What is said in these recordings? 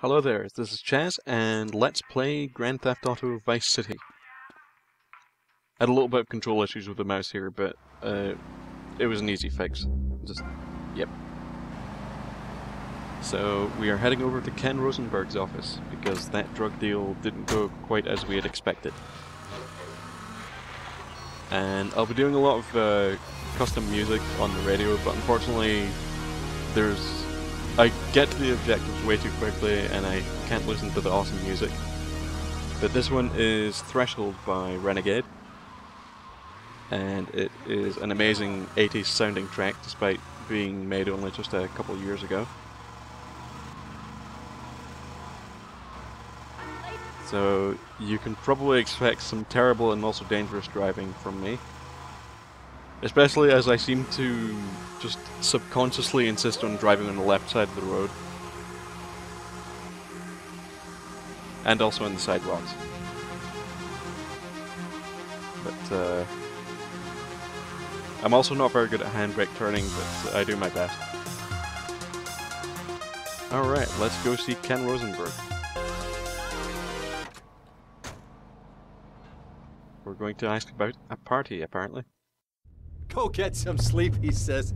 Hello there, this is Chaz, and let's play Grand Theft Auto Vice City. I had a little bit of control issues with the mouse here, but it was an easy fix. Yep. So, we are heading over to Ken Rosenberg's office, because that drug deal didn't go quite as we had expected. And I'll be doing a lot of custom music on the radio, but unfortunately I get to the objectives way too quickly and I can't listen to the awesome music. But this one is Threshold by Renegade, and it is an amazing 80s sounding track despite being made only just a couple of years ago. So you can probably expect some terrible and also dangerous driving from me. Especially as I seem to just subconsciously insist on driving on the left side of the road. And also on the side rocks. But I'm also not very good at handbrake turning, but I do my best. Alright, let's go see Ken Rosenberg. We're going to ask about a party, apparently. Go get some sleep, he says.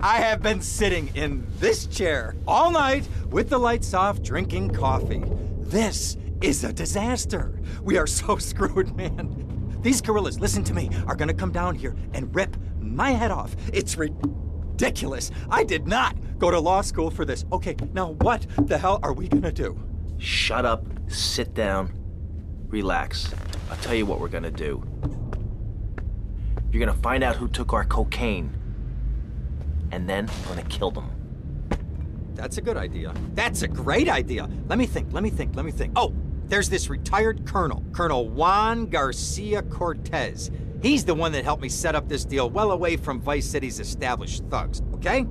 I have been sitting in this chair all night with the lights off, drinking coffee. This is a disaster. We are so screwed, man. These gorillas, listen to me, are gonna come down here and rip my head off. It's ridiculous. I did not go to law school for this. Okay, now what the hell are we gonna do? Shut up, sit down, relax. I'll tell you what we're gonna do. You're gonna find out who took our cocaine, and then we're gonna kill them. That's a good idea. That's a great idea. Let me think. Oh, there's this retired colonel, Colonel Juan Garcia Cortez. He's the one that helped me set up this deal well away from Vice City's established thugs, okay?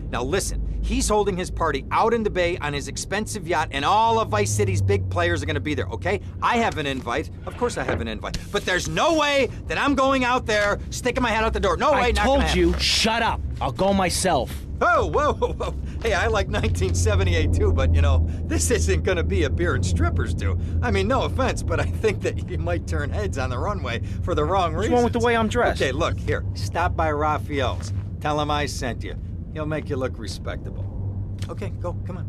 Now listen, he's holding his party out in the bay on his expensive yacht, and all of Vice City's big players are gonna be there, okay? I have an invite. Of course I have an invite. But there's no way that I'm going out there, sticking my head out the door. No way, I not gonna told you, happen. shut up. I'll go myself. Oh, whoa. Hey, I like 1978 too, but you know, this isn't gonna be a beer and strippers do. I mean, no offense, but I think that you might turn heads on the runway for the wrong reasons. What's wrong with the way I'm dressed? Okay, look, here, stop by Raphael's. Tell him I sent you. He'll make you look respectable. Okay, go, come on.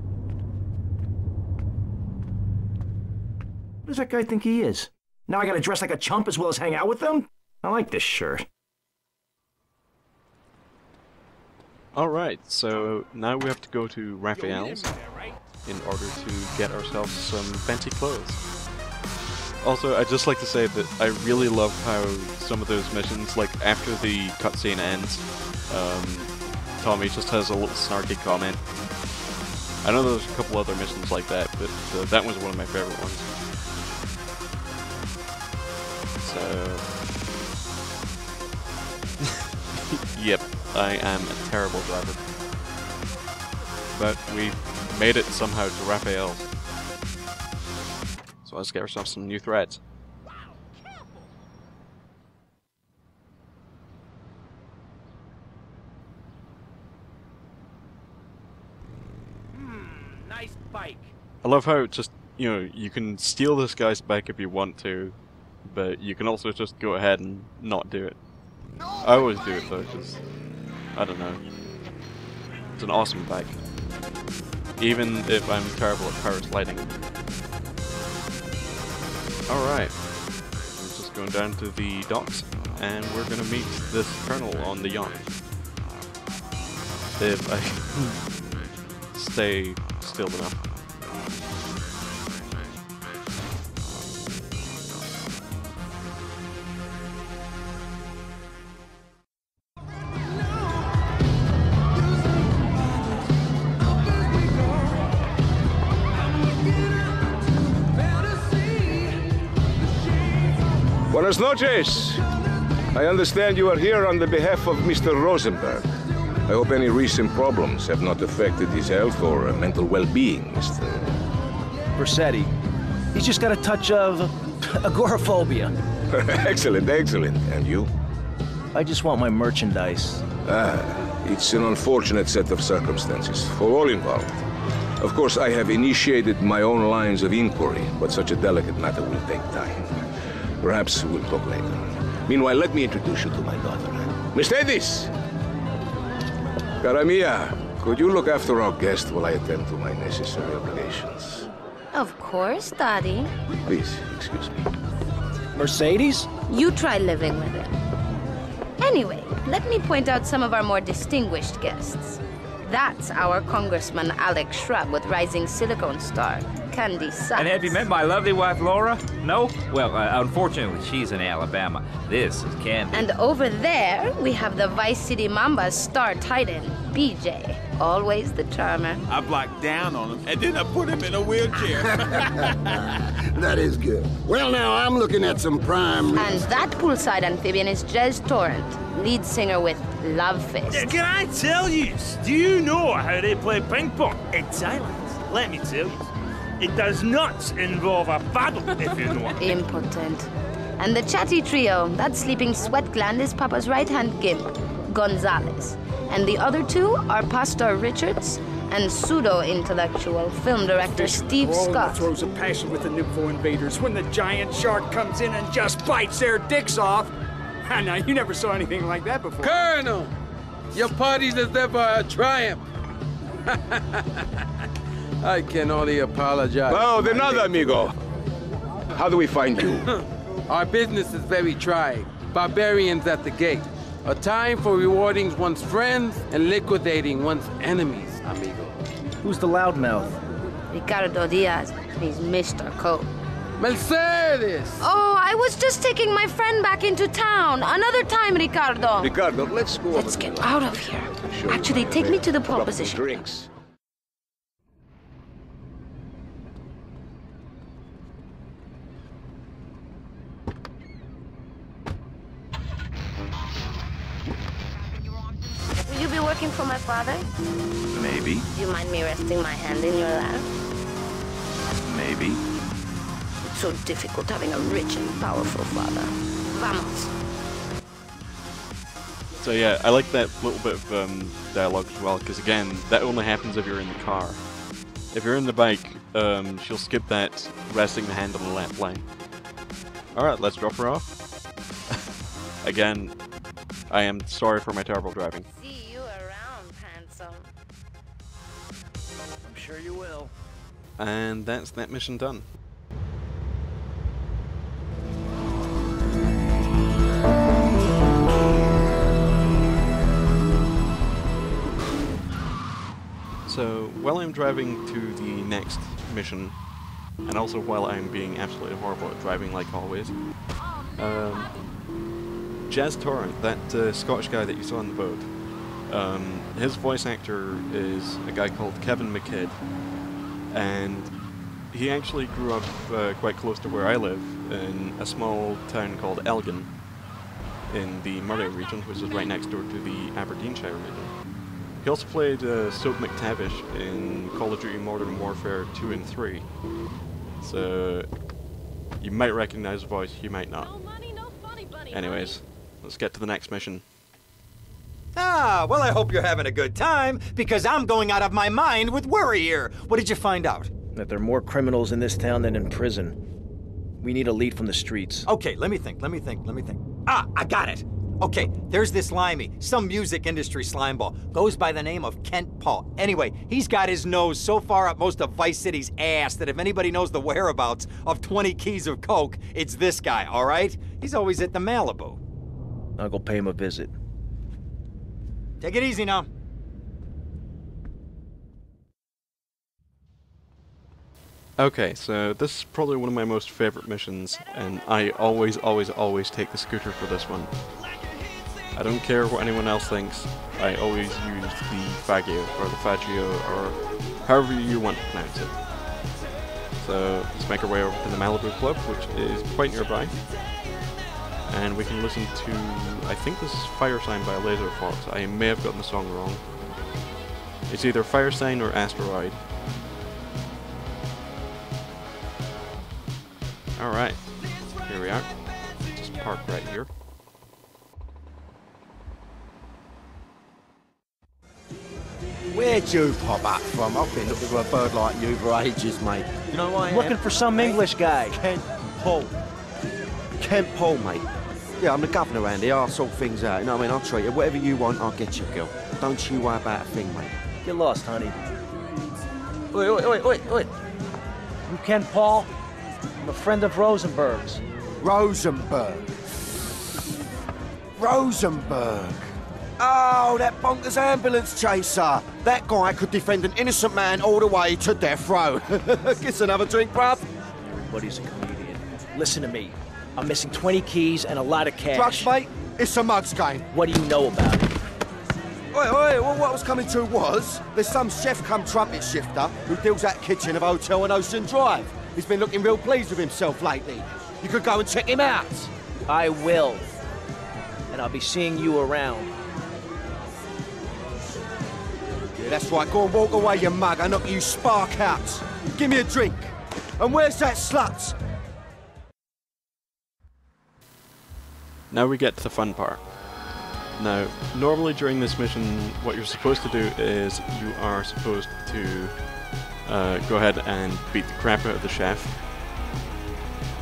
What does that guy think he is? Now I gotta dress like a chump as well as hang out with them? I like this shirt. Alright, so now we have to go to Raphael's in order to get ourselves some fancy clothes. Also, I'd just like to say that I really love how some of those missions, like after the cutscene ends, Tommy just has a little snarky comment. I know there's a couple other missions like that, but that was one of my favorite ones. So... yep, I am a terrible driver. But we made it somehow to Raphael's. So let's get ourselves some new threads. Nice bike. I love how just, you know, you can steal this guy's bike if you want to, but you can also just go ahead and not do it. I always do it though, just, I don't know. It's an awesome bike. Even if I'm terrible at power sliding. Alright. We're just going down to the docks, and we're gonna meet this colonel on the yacht. If I stay still enough. Buenas noches. I understand you are here on the behalf of Mr. Rosenberg. I hope any recent problems have not affected his health or mental well-being, Mr. Versetti. He's just got a touch of agoraphobia. Excellent. And you? I just want my merchandise. It's an unfortunate set of circumstances for all involved. Of course, I have initiated my own lines of inquiry, but such a delicate matter will take time. Perhaps we'll talk later. Meanwhile, let me introduce you to my daughter. Mercedes! Cara mia, could you look after our guest while I attend to my necessary obligations? Of course, Daddy. Please, excuse me. Mercedes? You try living with it. Anyway, let me point out some of our more distinguished guests. That's our Congressman Alex Shrub with Rising Silicon Star, Candy Sachs. And have you met my lovely wife, Laura? No? Well, unfortunately, she's in Alabama. This is Candy. And over there, we have the Vice City Mamba's star titan, BJ. Always the charmer. I blocked down on him, and then I put him in a wheelchair. That is good. Well, now, I'm looking at some prime... And that poolside amphibian is Jez Torrent, lead singer with Love Fist. Can I tell you, do you know how they play ping pong in Thailand? Let me tell you. It does not involve a paddle, if you know what. Impotent. And the chatty trio, that sleeping sweat gland is Papa's right-hand gimp, Gonzalez. And the other two are Pastor Richards and pseudo-intellectual film director Steve Scott. Throws a passion with the nympho invaders when the giant shark comes in and just bites their dicks off. Now, you never saw anything like that before. Colonel, your party's as ever a triumph. I can only apologize. Oh, de nada, amigo. How do we find you? Our business is very trying. Barbarians at the gate. A time for rewarding one's friends and liquidating one's enemies, amigo. Who's the loudmouth? Ricardo Diaz. He's Mr. Coke. Mercedes! Oh, I was just taking my friend back into town. Another time, Ricardo. Ricardo, let's go. Let's get out of here. Actually, take me to the pole position. Drinks. Will you be working for my father? Maybe. Do you mind me resting my hand in your lap? Maybe. It's so difficult having a rich and powerful father. Vamos. So yeah, I like that little bit of dialogue as well, because again, that only happens if you're in the car. If you're in the bike, she'll skip that resting the hand on the lap line. Alright, let's drop her off. Again, I am sorry for my terrible driving. See you around, handsome. I'm sure you will. And that's that mission done. So, while I'm driving to the next mission, and also while I'm being absolutely horrible at driving like always, Jez Torrent, that Scottish guy that you saw on the boat, his voice actor is a guy called Kevin McKidd, and he actually grew up quite close to where I live, in a small town called Elgin, in the Murray region, which is right next door to the Aberdeenshire region. He also played Soap McTavish in Call of Duty Modern Warfare 2 and 3. So, you might recognize the voice, you might not. Anyways, let's get to the next mission. Ah, well, I hope you're having a good time, because I'm going out of my mind with worry here. What did you find out? That there are more criminals in this town than in prison. We need a lead from the streets. Okay, let me think. Ah, I got it. Okay, there's this limey, some music industry slimeball. Goes by the name of Kent Paul. Anyway, he's got his nose so far up most of Vice City's ass that if anybody knows the whereabouts of 20 keys of coke, it's this guy, all right? He's always at the Malibu. I'll go pay him a visit. Take it easy now. Okay, so this is probably one of my most favorite missions, and I always take the scooter for this one. I don't care what anyone else thinks, I always use the Fagio, or the Fagio, or however you want to pronounce it. So, let's make our way over to the Malibu Club, which is quite nearby. And we can listen to, I think this is Fire Sign by Laserfox. I may have gotten the song wrong. It's either Fire Sign or A.S.T.E.R.O.I.D. Alright, here we are. Just park right here. Where'd you pop up from? I've been looking for a bird like you for ages, mate. You know why I am? Looking for some English guy. Kent Paul. Kent Paul, mate. Yeah, I'm the governor around here. I'll sort things out. You know what I mean? I'll treat you. Whatever you want, I'll get you, girl. Don't you worry about a thing, mate. Get lost, honey. Oi. You Ken Paul? I'm a friend of Rosenberg's. Rosenberg. Oh, that bonkers ambulance chaser. That guy could defend an innocent man all the way to death row. Get another drink, bruv. Everybody's a comedian. Listen to me. I'm missing 20 keys and a lot of cash. Drugs, mate? It's a mug's game. What do you know about it? Oi, well, what I was coming to was, there's some chef come trumpet shifter who deals at kitchen of a hotel on Ocean Drive. He's been looking real pleased with himself lately. You could go and check him out. I will. And I'll be seeing you around. Yeah, that's right. Go and walk away, you mug. I knock you spark out. Give me a drink. And where's that slut? Now we get to the fun part. Now, normally during this mission, what you're supposed to do is you are supposed to go ahead and beat the crap out of the chef.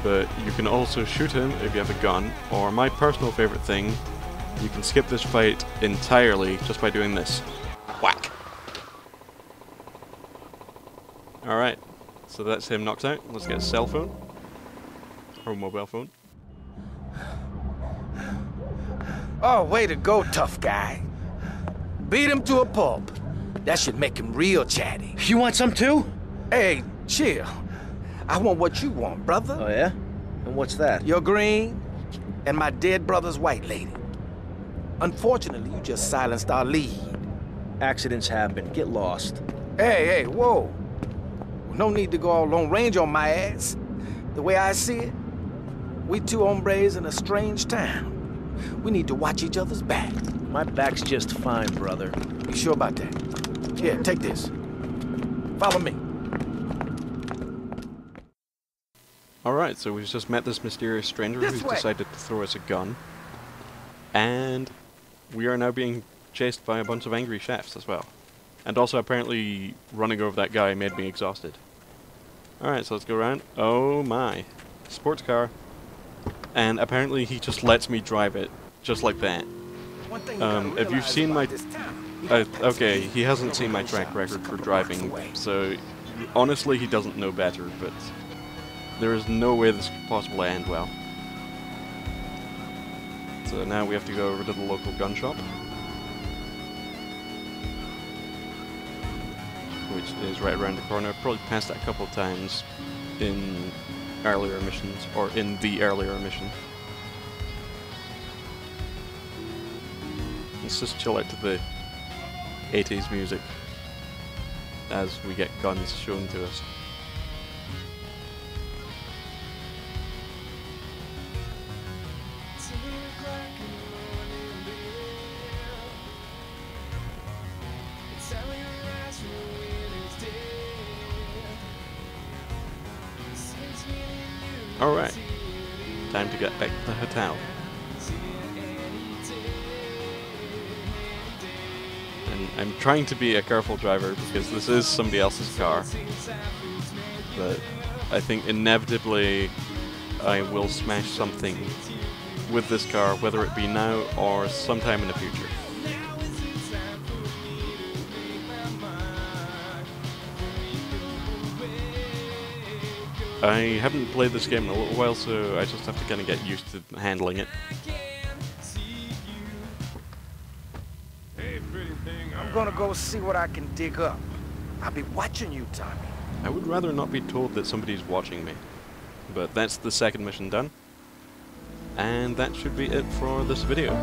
But you can also shoot him if you have a gun, or my personal favorite thing, you can skip this fight entirely just by doing this. Whack! Alright, so that's him knocked out. Let's get a cell phone. Or a mobile phone. Oh, way to go, tough guy. Beat him to a pulp. That should make him real chatty. You want some too? Hey, chill. I want what you want, brother. Oh, yeah? And what's that? Your green and my dead brother's white lady. Unfortunately, you just silenced our lead. Accidents happen. Get lost. Hey, whoa. No need to go all Lone Ranger on my ass. The way I see it, we two hombres in a strange town. We need to watch each other's back. My back's just fine, brother. You sure about that? Here, take this. Follow me. Alright, so we've just met this mysterious stranger who's decided to throw us a gun. And we are now being chased by a bunch of angry chefs as well. And also apparently running over that guy made me exhausted. Alright, so let's go around. Oh my. Sports car. And apparently he just lets me drive it, just like that. If you've seen my... okay, he hasn't seen my track record for driving, so honestly he doesn't know better, but there is no way this could possibly end well. So now we have to go over to the local gun shop, which is right around the corner. I've probably passed that a couple of times in earlier missions, or in the earlier mission. Let's just chill out to the 80s music as we get guns shown to us. Alright, time to get back to the hotel. And I'm trying to be a careful driver because this is somebody else's car. But I think inevitably I will smash something with this car, whether it be now or sometime in the future. I haven't played this game in a little while, so I just have to kind of get used to handling it. I'm gonna go see what I can dig up. I'll be watching you, Tommy. I would rather not be told that somebody's watching me. But that's the second mission done. And that should be it for this video.